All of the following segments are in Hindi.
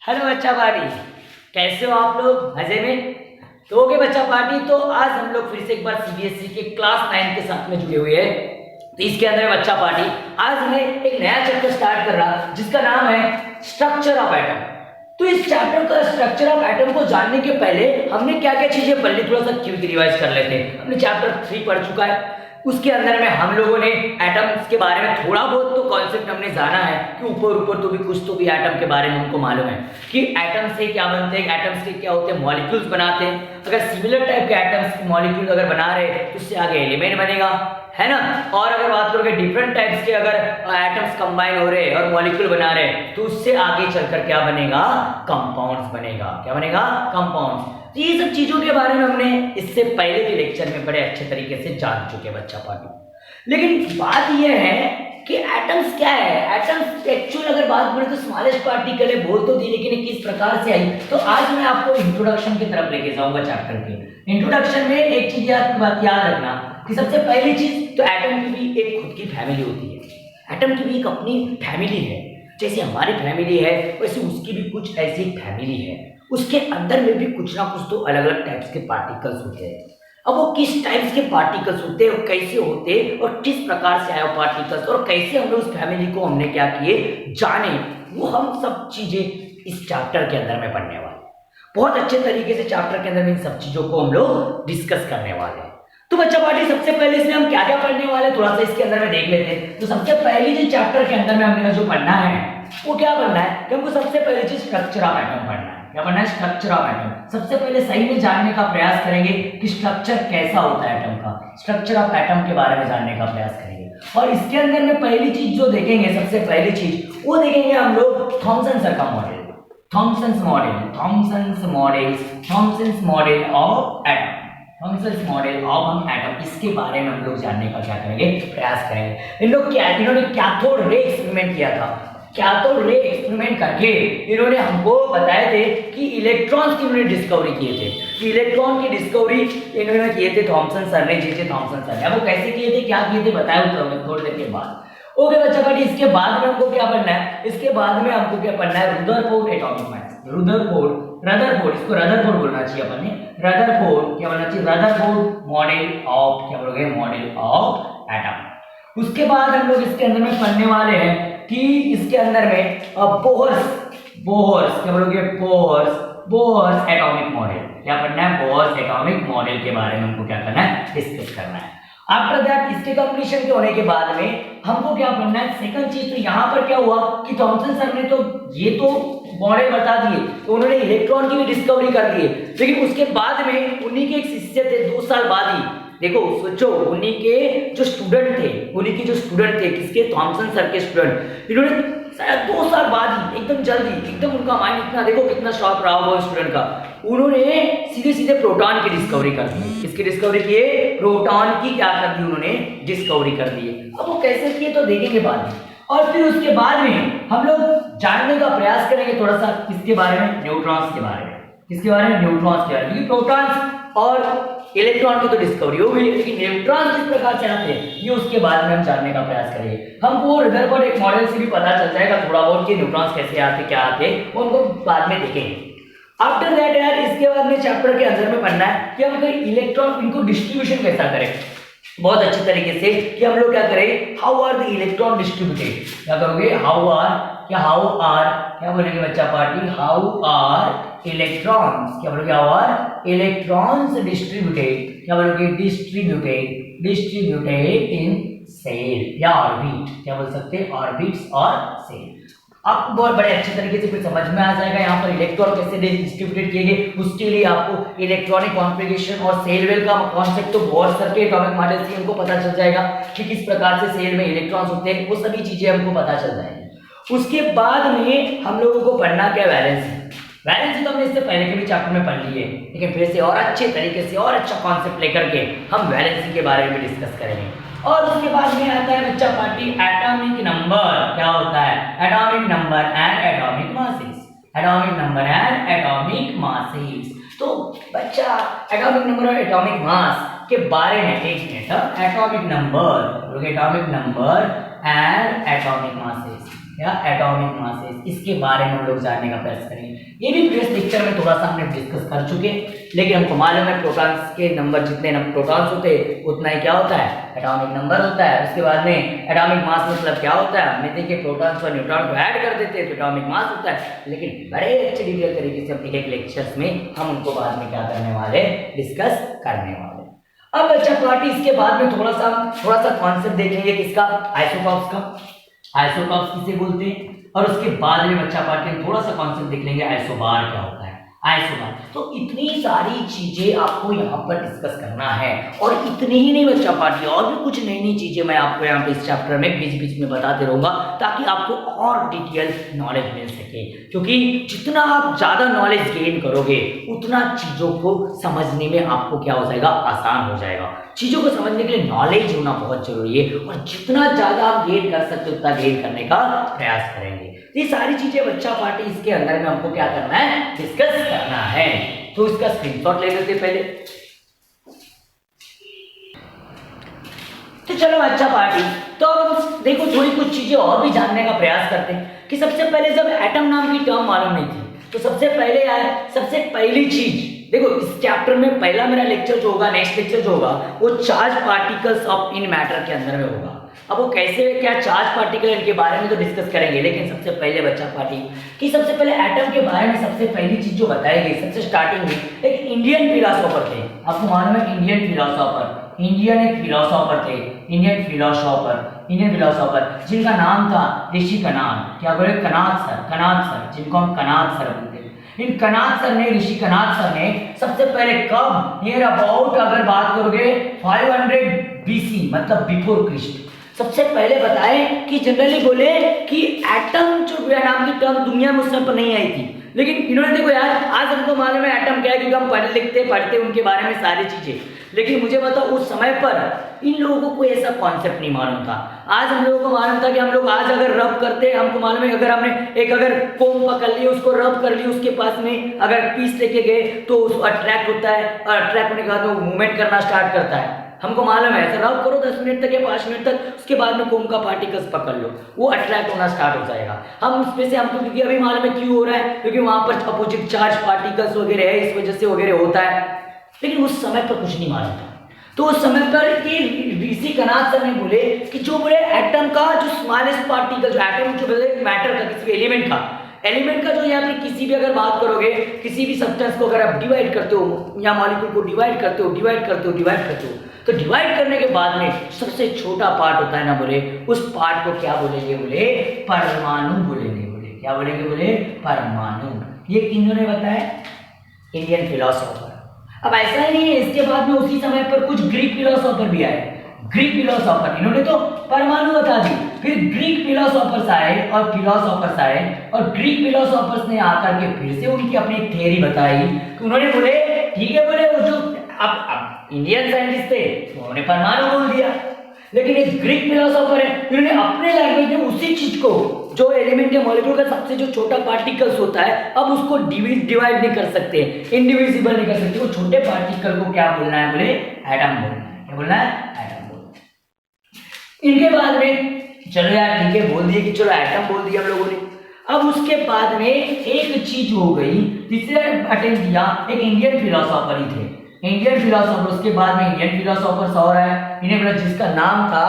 हेलो बच्चा पार्टी, कैसे हो आप लोग? मजे में तो ओके बच्चा पार्टी। तो आज हम लोग फिर से एक बार सीबीएसई के क्लास 9 के साथ में जुड़े हुए हैं। तो इसके अंदर बच्चा पार्टी आज मैं एक नया चैप्टर स्टार्ट कर रहा जिसका नाम है स्ट्रक्चर ऑफ एटम। तो इस चैप्टर का स्ट्रक्चर ऑफ एटम को जानने के पहले हमने क्या क्या चीजें पढ़ ली, थोड़ा सा क्विक रिवाइज कर लेते हैं। हमने चैप्टर 3 पढ़ चुका है, उसके अंदर में हम लोगों ने एटम्स के बारे में थोड़ा बहुत तो कॉन्सेप्ट हमने जाना है कि ऊपर तो भी कुछ तो भी एटम के बारे में हमको मालूम है कि एटम से क्या बनते हैं, एटम्स के क्या होते हैं, मॉलिक्यूल्स बनाते हैं। अगर सिमिलर टाइप के एटम्स मॉलिक्यूल अगर बना रहे तो उससे आगे एलिमेंट बनेगा, है ना। और अगर बात करोगे डिफरेंट टाइप्स के अगर एटम्स कंबाइन हो रहे हैं और मॉलिक्यूल बना रहे हैं तो उससे आगे चलकर क्या बनेगा, कंपाउंड्स बनेगा। क्या बनेगा? कंपाउंड्स। तो ये सब चीजों के बारे में हमने इससे पहले के लेक्चर में बड़े अच्छे तरीके से जान चुके बच्चा पार्टी। लेकिन बात यह है कि एटम्स क्या है। एटम्स एक्चुअल अगर बात करें तो स्मॉलेस्ट पार्टिकल है, बोल तो दी, लेकिन किस प्रकार से आई। तो आज मैं आपको इंट्रोडक्शन की तरफ लेके जाऊंगा चैप्टर के। इंट्रोडक्शन में एक चीज बात याद रखना कि सबसे पहली चीज तो एटम की भी एक खुद की फैमिली होती है। एटम की भी एक अपनी फैमिली है, जैसे हमारी फैमिली है वैसे उसकी भी कुछ ऐसी फैमिली है। उसके अंदर में भी कुछ ना कुछ तो अलग अलग टाइप्स के पार्टिकल्स होते हैं। अब वो किस टाइप्स के पार्टिकल्स होते हैं और कैसे होते हैं और किस प्रकार से आए पार्टिकल्स और कैसे हमने उस फैमिली को हमने क्या किए जाने, वो हम सब चीजें इस चैप्टर के अंदर में पढ़ने वाले। बहुत अच्छे तरीके से चैप्टर के अंदर में इन सब चीजों को हम लोग डिस्कस करने वाले हैं। तो बच्चा पार्टी सबसे पहले इसमें हम क्या क्या पढ़ने वाले थोड़ा सा इसके अंदर में देख लेते हैं। तो सबसे पहली जो चैप्टर के अंदर में हमने जो पढ़ना है वो क्या पढ़ना है कि हमको सबसे पहली चीज स्ट्रक्चर ऑफ एटम पढ़ना है। क्या पढ़ना है? Structure of atom. सबसे पहले सही में जानने का प्रयास करेंगे कि स्ट्रक्चर कैसा होता है एटम का। स्ट्रक्चर ऑफ एटम के बारे में जानने का प्रयास करेंगे और इसके अंदर में पहली चीज जो देखेंगे, सबसे पहली चीज वो देखेंगे हम लोग थॉमसन सर का model, Thomson's model of atom, Thomson's model of atom. इसके बारे में हम लोग जानने का क्या करेंगे, प्रयास करेंगे। इन्होंने कैथोड रे एक्सपेरिमेंट किया था। कैथोड रे एक्सपेरिमेंट करके इन्होंने हमको बताए थे कि इलेक्ट्रॉन्स की इन्होंने डिस्कवरी किए थे। इलेक्ट्रॉन की डिस्कवरी इन्होंने किए थे थॉमसन सर ने, जे थॉमसन सर ने। वो कैसे किए थे, क्या किए थे, बताया थोड़ी देर के बाद। ओके बच्चा पार्टी, इसके बाद में हमको क्या पढ़ना है, इसके बाद में हमको क्या पढ़ना है, रुदरफोर्ड एटॉमिक मास। रदरफोर्ड, इसको रदरफोर्ड बोलना चाहिए अपन ने। रदरफोर्ड क्या बोलना चाहिए, रदरफोर्ड मॉडल ऑफ, क्या बोलोगे, मॉडल ऑफ एटम। उसके बाद हम लोग इसके अंदर में पढ़ने वाले हैं कि इसके अंदर में बोहर्स क्या बोलोगे, बोहर्स एटॉमिक मॉडल। क्या पढ़ना है, बोहर्स एटॉमिक मॉडल के बारे में हमको क्या करना है, डिस्कस करना है। आफ्टर दैट इसके कंप्लीशन के होने के बाद में हमको क्या पढ़ना है, सेकंड चीज। तो यहाँ पर क्या हुआ कि थॉमसन सर ने तो ये तो मॉडल बता दिए, तो उन्होंने इलेक्ट्रॉन की भी डिस्कवरी कर दी है। लेकिन उसके बाद में उन्हीं के एक शिष्य थे, 2 साल बाद ही, देखो सोचो, उन्हीं के जो स्टूडेंट थे, किसके, थॉमसन सर के स्टूडेंट, इन्होंने शायद 2 साल बाद ही एकदम जल्दी, एकदम उनका माइंड इतना, देखो कितना शॉर्प रहा होगा स्टूडेंट का, उन्होंने सीधे प्रोटॉन की डिस्कवरी कर दी। किसकी डिस्कवरी किए, प्रोटॉन की क्या कर दी, उन्होंने डिस्कवरी कर दी। अब वो कैसे किए तो देखेंगे बाद में। और फिर उसके बाद में हम लोग जानने का प्रयास करेंगे थोड़ा सा किसके बारे में, न्यूट्रॉन्स के बारे में। किसके बारे में, न्यूट्रॉन्स के बारे में। क्योंकि प्रोटॉन्स और इलेक्ट्रॉन की तो डिस्कवरी हो गई, लेकिन न्यूट्रॉन किस प्रकार से आते हैं ये उसके बाद में हम जानने का प्रयास करेंगे। हमको रदरफोर्ड एक मॉडल से भी पता चल जाएगा थोड़ा बहुत कि न्यूट्रॉन्स कैसे आते, क्या आते, वो हमको बाद में देखेंगे। आफ्टर दैट यार इसके बाद में चैप्टर के अंदर में पढ़ना है कि हम इलेक्ट्रॉन इनको डिस्ट्रीब्यूशन कैसा करें बहुत अच्छे तरीके से, कि हम लोग क्या करें, how are the electron distributed. क्या करोगे, हाउ आर क्या बोलेंगे बच्चा पार्टी, हाउ आर इलेक्ट्रॉन्स, क्या बोलोगे, हाउ आर इलेक्ट्रॉन्स डिस्ट्रीब्यूटेड, क्या बोलोगे, डिस्ट्रीब्यूटेड इन सेल या ऑर्बिट। क्या बोल सकते हैं, ऑर्बिट्स और सेल। आपको बहुत बड़े अच्छे तरीके से फिर समझ में आ जाएगा यहाँ पर इलेक्ट्रॉन कैसे डिस्ट्रीब्यूटेड किए गए। उसके लिए आपको इलेक्ट्रॉनिक कॉन्फ़िगरेशन और सेल वेल का कॉन्सेप्ट तो बहुत सारे एटॉमिक मॉडल से हमको पता चल जाएगा कि किस प्रकार से सेल में इलेक्ट्रॉन्स होते हैं, वो सभी चीजें हमको पता चल जाएंगी। उसके बाद में हम लोगों को पढ़ना क्या, वैलेंसी तो हमने इससे पहले के भी चैप्टर में पढ़ ली है, लेकिन फिर से और अच्छे तरीके से और अच्छा कॉन्सेप्ट लेकर के हम वैलेंसी के बारे में डिस्कस करेंगे। और उसके बाद में आता है बच्चा पार्टी एटॉमिक नंबर। क्या होता है, atomic number and atomic masses. Atomic number and atomic masses. तो बच्चा एटॉमिक नंबर और एटॉमिक मास के बारे में एक minute, atomic number and atomic masses. या एटॉमिक मासेस, इसके बारे में हम लोग जानने का प्रयास करेंगे। ये भी प्रीवियस लेक्चर में थोड़ा सा हमने डिस्कस कर चुके हैं, लेकिन हमको मालूम है प्रोटॉन्स के नंबर जितने प्रोटॉन्स होते हैं उतना ही क्या होता है, एटॉमिक नंबर होता है। उसके बाद में एटॉमिक मास मतलब क्या होता है, हमने देखिए प्रोटॉन्स और न्यूट्रॉन को ऐड कर देते हैं तो एटॉमिक मास होता है, लेकिन बड़े अच्छे डिटेल तरीके से अपने एक लेक्चर्स में हम उनको बाद में क्या करने वाले, डिस्कस करने वाले। अब अच्छा पार्टी इसके बाद में थोड़ा सा कॉन्सेप्ट देखेंगे किसका, आइसोटॉप्स का। आइसोटॉप्स किसे बोलते हैं, और उसके बाद में बच्चा पार्टी थोड़ा सा कॉन्सेप्ट देख लेंगे आइसोबार क्या होता है, आइसोबार। तो इतनी सारी चीजें आपको यहाँ पर डिस्कस करना है, और इतनी ही नहीं बच्चा पार्टी, और भी कुछ नई नई चीजें मैं आपको यहाँ पे इस चैप्टर में बीच बीच में बताते रहूंगा ताकि आपको और डिटेल नॉलेज मिल सके, क्योंकि जितना आप ज्यादा नॉलेज गेन करोगे उतना चीजों को समझने में आपको क्या हो जाएगा, आसान हो जाएगा। चीजों को समझने के लिए नॉलेज होना बहुत जरूरी है, और जितना ज्यादा आप गेन कर सकते उतना गेन करने का प्रयास करेंगे। ये सारी चीजें बच्चा पार्टी इसके अंदर में हमको क्या करना है, डिस्कस करना है। तो इसका स्क्रीनशॉट ले लेते पहले। तो चलो बच्चा पार्टी, तो अब देखो थोड़ी कुछ चीजें और भी जानने का प्रयास करते हैं कि सबसे पहले जब एटम नाम की टर्म मालूम नहीं थी तो सबसे पहले यार सबसे पहली चीज देखो, इस चैप्टर में पहला मेरा लेक्चर जो होगा, नेक्स्ट लेक्चर जो होगा वो charge particles of in matter के अंदर में होगा। अब वो कैसे क्या चार्ज पार्टिकल, इनके बारे में तो डिस्कस करेंगे, लेकिन सबसे पहले बच्चा पार्टी कि सबसे पहले एटम के बारे में सबसे पहली चीज जो बताई गई सबसे स्टार्टिंग में, एक इंडियन फिलोसोफर थे। आपको मालूम है इंडियन एक फिलोसोफर थे, इंडियन फिलोसोफर जिनका नाम था ऋषि कनाद। क्या बोले, कनाद सर, जिनको हम कनाद सर बोलते हैं। इन कनाद सर ने, ऋषि कनाद सर ने सबसे पहले कब, नियर अबाउट अगर बात करोगे 500 BC मतलब बिफोर क्रिस्ट, सबसे पहले बताए कि जनरली बोले कि एटम जो नाम की टर्म दुनिया में उस समय पर नहीं आई थी, लेकिन इन्होंने देखो यार आज हमको मालूम है एटम क्या है, क्योंकि हम पढ़ते उनके बारे में सारी चीजें, लेकिन मुझे बताओ उस समय पर इन लोगों को कोई ऐसा कॉन्सेप्ट नहीं मालूम था। आज हम लोगों को मालूम था कि हम लोग आज अगर रब करते, हमको मालूम है अगर हमने अगर कोम पकड़ लिया, उसको रब कर लिया, उसके पास में अगर पीस लेके गए तो उसको अट्रैक्ट होता है, और अट्रैक्ट होने के बाद वो मूवमेंट करना स्टार्ट करता है। हमको मालूम है ऐसा रब करो 10 मिनट तक या 5 मिनट तक, उसके बाद में कोम का पार्टिकल्स पकड़ लो, वो अट्रैक्ट होना स्टार्ट हो जाएगा। हम उसमें से हमको क्योंकि अभी मालूम है क्यों हो रहा है, क्योंकि वहां पर अपोजिट चार्ज पार्टिकल्स वगैरह है, इस वजह से वगैरह होता है, लेकिन उस समय पर कुछ नहीं मालूम था। तो उस समय पर ये ऋषि कनाद सर ने बोले कि जो बोले एटम का जो स्मॉलेस्ट पार्टिकल, जो एटम जो बोले मैटर का, किसी एलिमेंट का जो यहाँ पे किसी भी अगर बात करोगे, किसी भी सब्सटेंस को अगर आप डिवाइड करते हो या मॉलिक्यूल को डिवाइड करते हो, तो डिवाइड करने के बाद में सबसे छोटा पार्ट होता है ना बोले, उस पार्ट को क्या बोलेंगे, बोले परमाणु बोलेंगे। बोले क्या बोलेंगे, बोले परमाणु। ये किन्होंने बताया, इंडियन फिलोसोफर। अब ऐसा ही नहीं है, इसके बाद में उसी समय पर कुछ ग्रीक फिलोसोफर भी आए। ग्रीक फिलोसोफर, इन्होंने तो परमाणु बता दी, फिर ग्रीक फिलोसोफर्स आए और ग्रीक फिलोसोफर्स ने आकर के फिर से उनकी अपनी थ्योरी बताई। तो उन्होंने बोले ठीक है, बोले वो जो अब इंडियन साइंटिस्ट थे उन्होंने परमाणु बोल दिया, लेकिन एक ग्रीक फिलोसोफर है, उन्होंने अपने लैंग्वेज में उसी चीज को, जो एलिमेंट के मॉलिक्यूल का सबसे जो छोटा पार्टिकल्स होता है, अब उसको डिवाइड नहीं कर सकते, इंडिविजिबल नहीं कर सकते, वो छोटे पार्टिकल को क्या बोलना है, बोले एटम बोलना है। क्या बोलना है, एटम बोलना है। इनके बाद में चलो यार ठीक है, बोल दिए कि चलो एटम बोल दिया हम लोगों ने। अब उसके बाद में एक चीज हो गई जिसे अटेंड किया, एक इंडियन फिलोसोफर ही थे, इंडियन फिलोसोफर। उसके बाद में इंडियन फिलोसोफर्स और है, इन्हें बोला जिसका नाम था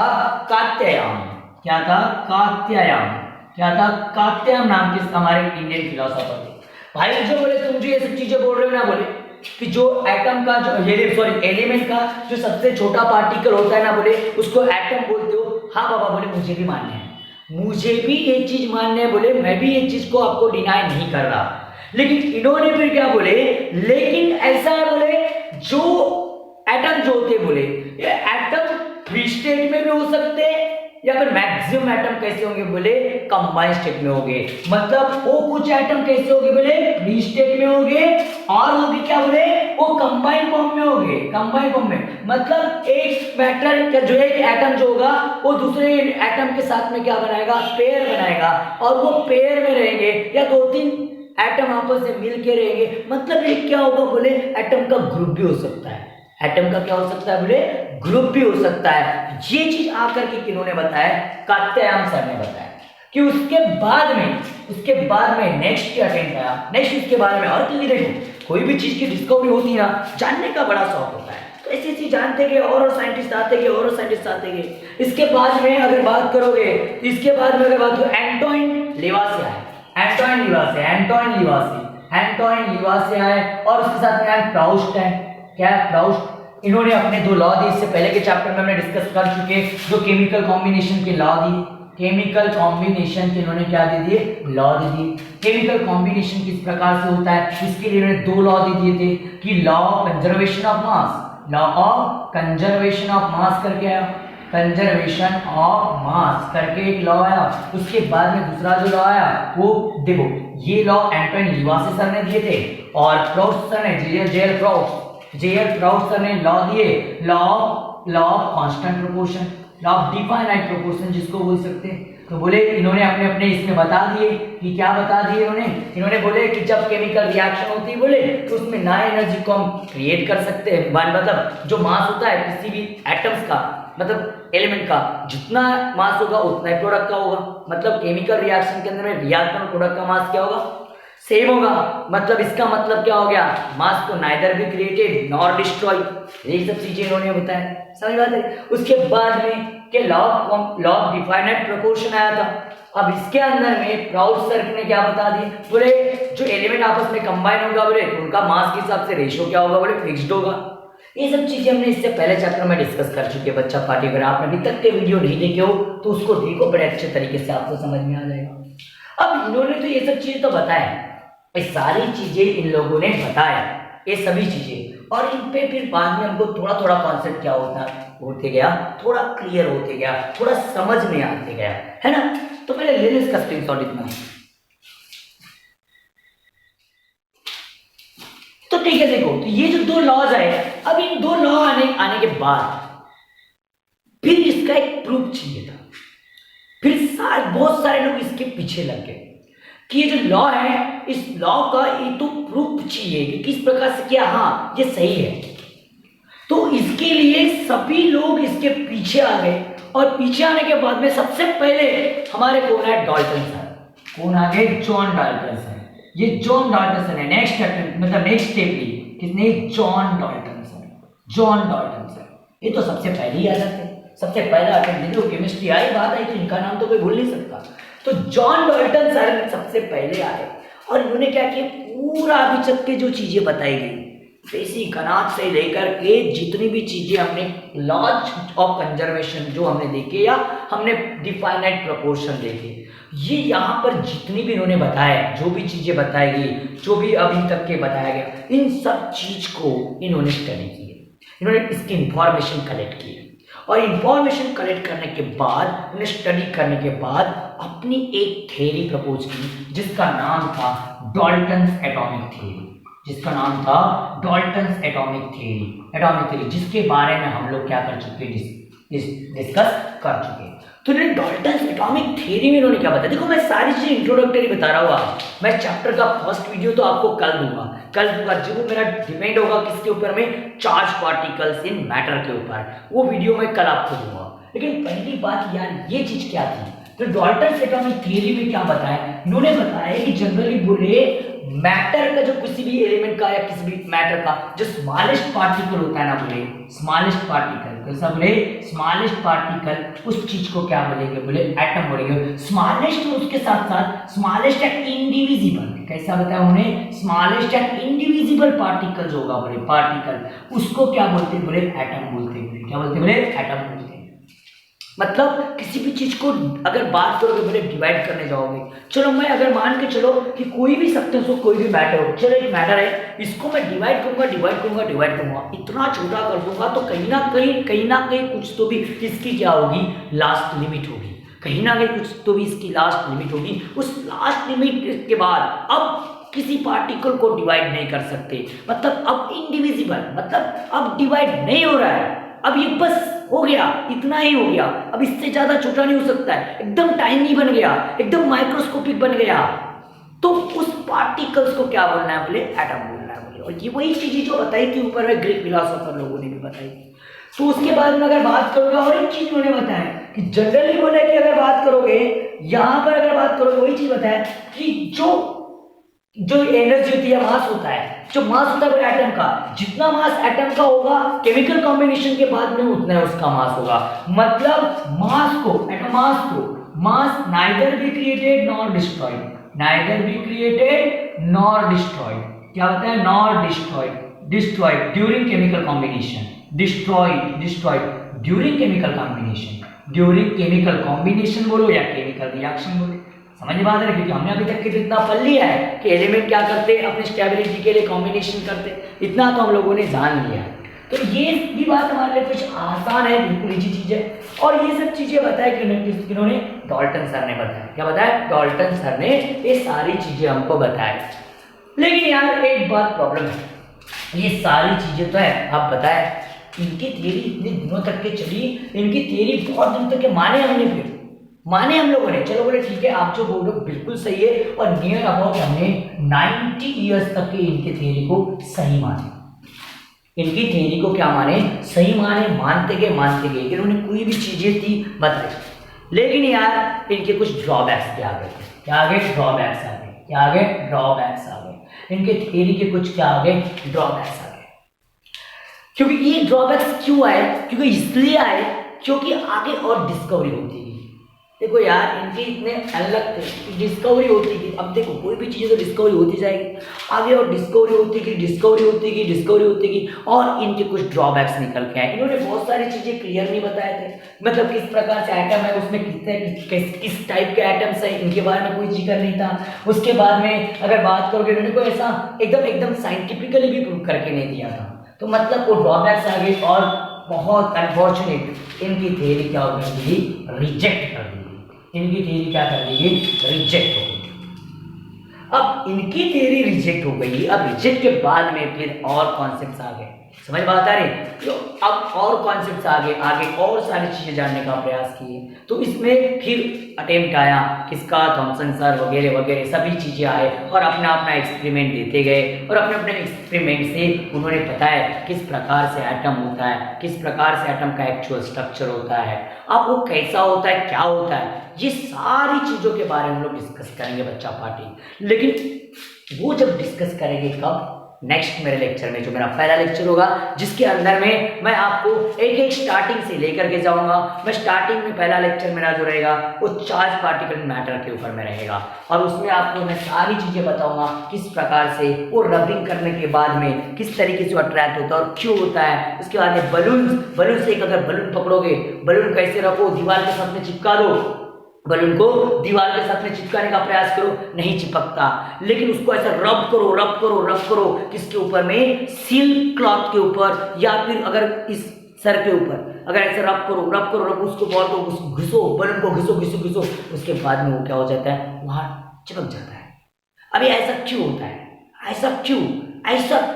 कात्यायन। क्या था, कात्यायन। क्या था, कात्यायन नाम के हमारे इंडियन फिलोसोफर थे। भाई जो बोले तुम जो ये सब चीजें बोल रहे हो ना, बोले कि जो एटम का जो एलिमेंट का जो सबसे छोटा पार्टिकल होता है ना, बोले उसको एटम बोलते हो। हाँ बाबा, बोले मुझे भी मानना है, मुझे भी ये चीज मानना है, बोले मैं भी ये चीज को आपको डिनाई नहीं कर रहा। लेकिन इन्होंने फिर क्या बोले, लेकिन ऐसा है बोले जो एटम जो होते बोले ये एटम फ्री स्टेट में भी हो सकते हैं, या फिर मैक्सिमम एटम कैसे होंगे, बोले कंबाइंड स्टेट में होंगे। मतलब वो कुछ एटम कैसे होंगे, बोले फ्री स्टेट में होंगे, और होगी क्या, बोले वो कंबाइंड फॉर्म में होंगे। कंबाइंड फॉर्म में मतलब एक मैटर का जो एक एटम जो होगा वो दूसरे एटम के साथ में क्या बनाएगा, पेयर बनाएगा, और वो पेयर में रहेंगे, या 2-3 एटम आपस में मिल के रहेंगे। मतलब ये क्या होगा, बोले एटम का ग्रुप भी हो सकता है। एटम का क्या हो सकता है, बोले ग्रुप भी हो सकता है। ये चीज आकर के किन्होंने बताया, कात्यायन सर ने बताया। कि उसके बाद में नेक्स्ट क्या टेंट आया, नेक्स्ट उसके बारे में। और क्योंकि देखो कोई भी चीज की डिस्कवरी होती है ना, जानने का बड़ा शौक होता है, तो ऐसी चीज जानते गए और साइंटिस्ट आते गए और साइंटिस्ट आते गए। इसके बाद में अगर बात करोगे तो इसके बाद में अगर बात करो एंटोइन लिवासे आए, एंटोइन लिवासे आए और उसके साथ में आए प्राउस्ट है। क्या है प्राउस्ट? इन्होंने अपने 2 लॉ दिए, इससे पहले के चैप्टर में हमने डिस्कस कर चुके, जो केमिकल कॉम्बिनेशन के लॉ दिए, केमिकल कॉम्बिनेशन के इन्होंने क्या दे दिए, लॉ दे दिए। केमिकल कॉम्बिनेशन किस प्रकार से होता है, इसके लिए इन्होंने 2 लॉ दे दिए थे कि law of conservation of mass, law of conservation of mass करके आया, कंजर्वेशन ऑफ मास करके एक लॉ आया। उसके बाद में दूसरा जो लॉ आया वो देखो, ये लॉ एंटोइन लिवासे सर ने दिए थे और प्राउस्ट सर ने जेएल प्राउस्ट सर ने लॉ दिए, law of constant proportion, law of definite proportion जिसको बोल सकते हैं। तो बोले इन्होंने अपने अपने इसमें बता दिए कि क्या बता दिए इन्होंने बोले कि जब केमिकल रिएक्शन होती है बोले तो उसमें नया एनर्जी को हम क्रिएट कर सकते हैं। मतलब जो मास होता है किसी भी एटम्स का, मतलब एलिमेंट का, जितना मास होगा उतना ही प्रोडक्ट का होगा। मतलब केमिकल रिएक्शन के अंदर में रिएक्टेंट और प्रोडक्ट का मास क्या होगा, सेम होगा। मतलब इसका मतलब क्या हो गया, मास को neither be created nor destroy, यही सब चीजें इन्होंने बताया। समझ बात है। उसके बाद में के लॉ ऑफ डिफाइनाइट प्रोपोर्शन आया था। अब इसके अंदर में प्राउस्ट सर ने क्या बता दिए, बोले जो एलिमेंट आपस में कंबाइन होगा बोले तो उनका मास के हिसाब से रेशियो क्या होगा, बोले फिक्स्ड होगा। ये सब चीजें हमने इससे पहले चैप्टर में डिस्कस कर चुके हैं। बच्चा पार्टी अगर आपने अभी तक के वीडियो नहीं देखे हो तो उसको देखो, बड़े अच्छे तरीके से आपको समझ में आ जाएगा। अब इन्होंने तो ये सब चीजें तो बताया, ये सारी चीजें इन लोगों ने बताया, ये सभी चीजें, और इन पे फिर बाद में हमको थोड़ा थोड़ा कॉन्सेप्ट क्या होते गया, थोड़ा क्लियर होते गया, थोड़ा समझ में आते गया, है ना। तो पहले ले लो इसका स्क्रीनशॉट इतना। तो ठीक है, देखो तो ये जो 2 लॉज आए, अब इन 2 लॉ आने के बाद फिर इसका एक प्रूफ चाहिए था। फिर बहुत सारे लोग इसके पीछे लग गए कि ये जो लॉ है, इस लॉ का ये तो प्रूफ चाहिए कि किस प्रकार से क्या, हाँ ये सही है। तो इसके लिए सभी लोग इसके पीछे आ गए, और पीछे आने के बाद में सबसे पहले हमारे कौन है, डाल्टन सर। कौन आ गए, जॉन डाल्टन सर। ये जॉन डाल्टन सर है, नेक्स्ट स्टेप ली किसने, जॉन डाल्टन सर। ये तो सबसे पहले ही आ जाते हैं, सबसे पहला अटेम्प्ट देखो, केमिस्ट्री आई बात आई तो इनका नाम तो कोई भूल नहीं सकता। तो जॉन डाल्टन सर सबसे पहले आए और इन्होंने क्या किया, पूरा अभी तक के जो चीजें बताई गई, बेसिक अनाज से लेकर के जितनी भी चीजें हमने लॉज ऑफ कंजर्वेशन जो हमने देखे या हमने डिफाइनाइट प्रोपोर्शन देखे, ये यहाँ पर जितनी भी इन्होंने बताया, जो भी चीजें बताई गई, जो भी अभी तक के बताया गया, इन सब चीज को इन्होंने स्टडी किया, इन्होंने इसकी इंफॉर्मेशन कलेक्ट की, और इंफॉर्मेशन कलेक्ट करने के बाद, उन्हें स्टडी करने के बाद अपनी एक थ्योरी प्रपोज की जिसका नाम था डाल्टन्स एटॉमिक थ्योरी, जिसके बारे में हम लोग क्या कर चुके, डिस्कस कर चुके। तो इन्होंने डाल्टन्स एटॉमिक थ्योरी में इन्होंने क्या बताया, देखो मैं सारी चीजें इंट्रोडक्टरी बता रहा हूँ आज, मैं चैप्टर का फर्स्ट वीडियो तो आपको कल दूंगा जरूर, मेरा डिपेंड होगा किसके ऊपर में, चार्ज पार्टिकल्स इन मैटर के ऊपर, वो वीडियो मैं कल आपको दूंगा। लेकिन पहली बात यार ये चीज क्या थी, तो डाल्टन्स एटॉमिक थ्योरी में क्या बताया, इन्होंने बताया कि जनरली बोले मैटर का जो किसी भी एलिमेंट का या किसी भी मैटर का जो स्मॉलेस्ट पार्टिकल होता है ना, बोले स्मॉलेस्ट पार्टिकल, कैसा बोले, स्मॉलेस्ट पार्टिकल, उस चीज को क्या बोलेंगे, बोले एटम बोलेंगे। स्मॉलेस्ट और उसके साथ साथ स्मॉलेस्ट एंड इंडिविजिबल, कैसा बताया उन्हें, स्मॉलेस्ट एंड इंडिविजिबल पार्टिकल जो होगा, बोले पार्टिकल, उसको क्या बोलते हैं, बोले एटम बोलते हैं। क्या बोलते हैं, बोले एटम बोलते हैं। मतलब किसी भी चीज को अगर बात करोगे, बोले डिवाइड करने जाओगे, चलो मैं अगर मान के चलो कि कोई भी सब्सटेंस हो, कोई भी मैटर हो, चलो एक मैटर है, इसको मैं डिवाइड करूंगा, इतना छोटा कर दूंगा, तो कहीं ना कहीं कुछ तो भी इसकी क्या होगी, लास्ट लिमिट होगी, कहीं ना कहीं कुछ तो भी इसकी लास्ट लिमिट होगी। उस लास्ट लिमिट के बाद अब किसी पार्टिकल को डिवाइड नहीं कर सकते, मतलब अब इनडिविजिबल, मतलब अब डिवाइड नहीं हो रहा है, अब ये बस हो गया, इतना ही हो गया, अब इससे ज्यादा छोटा नहीं हो सकता है, एकदम टाइनी बन गया, एकदम माइक्रोस्कोपिक बन गया। तो उस पार्टिकल्स को क्या बोलना है, बोले एटम बोलना है, बोले। और ये वही चीजें जो बताई थी ऊपर में, ग्रीक फिलोसोफर लोगों ने भी बताई थी। तो उसके बाद में अगर बात करोगे, और एक चीज उन्होंने बताया कि जनरली बोले कि अगर बात करोगे यहां पर अगर बात करोगे वही चीज बताया कि जो एनर्जी होती है, मास होता है, जो मास होता है एटम का, जितना मास एटम का होगा केमिकल कॉम्बिनेशन के बाद में उतना है उसका मास होगा। मतलब मास को, एटम मास को, mass neither be created nor destroyed, neither be created nor destroyed, क्या होता है, nor destroyed, destroyed during chemical combination, destroyed during chemical combination, during chemical combination बोलो या केमिकल रिएक्शन बोलो, समझ में बात है। क्योंकि हमने अभी तक इतना पढ़ लिया है कि एलिमेंट क्या करते हैं, अपने स्टेबिलिटी के लिए कॉम्बिनेशन करते हैं, इतना तो हम लोगों ने जान लिया है। तो ये भी बात हमारे लिए कुछ आसान है, बिल्कुल इजी चीज है। और ये सब चीजें बताया किन्होंने, डाल्टन सर ने बताया। क्या बताया, डाल्टन सर ने ये सारी चीजें हमको बताया। लेकिन यार एक बात प्रॉब्लम है, ये सारी चीजें तो है, आप बताए इनकी थियरी इतने दिनों तक के चली, इनकी थियरी बहुत दिन तक के माने हम लोगों ने, चलो बोले ठीक है, आप जो बोल रहे हो बिल्कुल सही है, और नियर अबाउट हमने 90 इयर्स तक के इनके थियरी को सही माने, इनकी थियरी को क्या माने, सही माने, मानते गए, इन्होंने कोई भी चीजें थी बताई। लेकिन यार इनके कुछ ड्रॉबैक्स भी आ गए, क्या आ गए, ड्रॉबैक्स आ गए, क्या आ गए, ड्रॉबैक्स आ गए, इनके थियरी के कुछ क्या आ गए, ड्रॉबैक्स आ गए। क्योंकि ये ड्रॉबैक्स क्यों आए, क्योंकि इसलिए आए क्योंकि आगे और डिस्कवरी होती है। देखो यार इनके इतने अलग थे, डिस्कवरी होती गई। अब देखो कोई भी चीज़ तो डिस्कवरी होती जाएगी, आगे और डिस्कवरी होती गई, और इनके कुछ ड्रॉबैक्स निकल के आए। इन्होंने बहुत सारी चीज़ें क्लियर नहीं बताए थे, मतलब किस प्रकार से एटम है, उसमें किस टाइप के एटम्स है, इनके बारे में कोई जिक्र नहीं था। उसके बाद में अगर बात करोगे, इन्होंने कोई ऐसा एकदम साइंटिफिकली भी प्रूव करके नहीं दिया था। तो मतलब वो ड्रॉबैक्स आ गए, और बहुत अनफॉर्चुनेट इनकी थियरी क्या हो गई, रिजेक्ट कर दी, इनकी थियरी क्या कर दी गई, रिजेक्ट हो गई। अब इनकी थियरी रिजेक्ट हो गई, अब रिजेक्ट के बाद में फिर और कॉन्सेप्ट्स आ गए, समझ बात आ रही, तो अब और कॉन्सेप्ट्स आगे और सारी चीजें जानने का प्रयास किए। तो इसमें फिर अटेम्प्ट आया किसका, थॉमसन सर वगैरह सभी चीजें आए, और अपना एक्सपेरिमेंट देते गए, और अपने एक्सपेरिमेंट से उन्होंने बताया किस प्रकार से एटम होता है, किस प्रकार से एटम का एक्चुअल स्ट्रक्चर होता है, अब वो कैसा होता है, क्या होता है, ये सारी चीजों के बारे में हम लोग डिस्कस करेंगे बच्चा पार्टी। लेकिन वो जब डिस्कस करेंगे कब, नेक्स्ट मेरे लेक्चर में, जो मेरा पहला लेक्चर होगा, जिसके अंदर में मैं आपको एक स्टार्टिंग से लेकर के जाऊंगा। मैं स्टार्टिंग में पहला लेक्चर मेरा जो रहेगा वो चार्ज पार्टिकल मैटर के ऊपर में रहेगा, और उसमें आपको मैं सारी चीजें बताऊंगा किस प्रकार से वो रबिंग करने के बाद में किस तरीके से अट्रैक्ट होता है और क्यों होता है। उसके बाद में बलून से एक अगर बलून पकड़ोगे, बलून कैसे रखो, दीवार के साथ में चिपका दो, बलून को दीवार के साथ में चिपकाने का प्रयास करो, नहीं चिपकता, लेकिन उसको ऐसा रब करो किसके ऊपर में, सिल्क क्लॉथ के ऊपर, या फिर अगर इस सर के ऊपर अगर ऐसे रब करो उसको बॉल को घिसो, बलून को घिसो, उसके बाद में वो क्या हो जाता है, वहां चिपक जाता है। अभी ऐसा क्यों होता है, ऐसा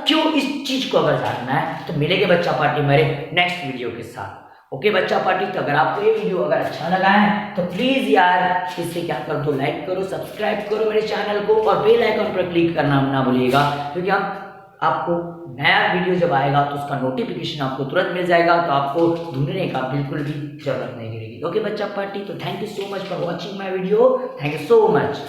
क्यों, इस चीज को अगर जानना है तो मिलेंगे बच्चा पार्टी मेरे नेक्स्ट वीडियो के साथ। ओके बच्चा पार्टी, तो अगर आपको ये वीडियो अगर अच्छा लगा है तो प्लीज यार इससे क्या कर दो, लाइक करो, सब्सक्राइब करो मेरे चैनल को, और बेल आइकन पर क्लिक करना ना भूलिएगा, क्योंकि आपको नया वीडियो जब आएगा तो उसका नोटिफिकेशन आपको तुरंत मिल जाएगा, तो आपको ढूंढने का बिल्कुल भी जरूरत नहीं गिरेगी। ओके बच्चा पार्टी, तो thank you so much for watching my video, thank you so much.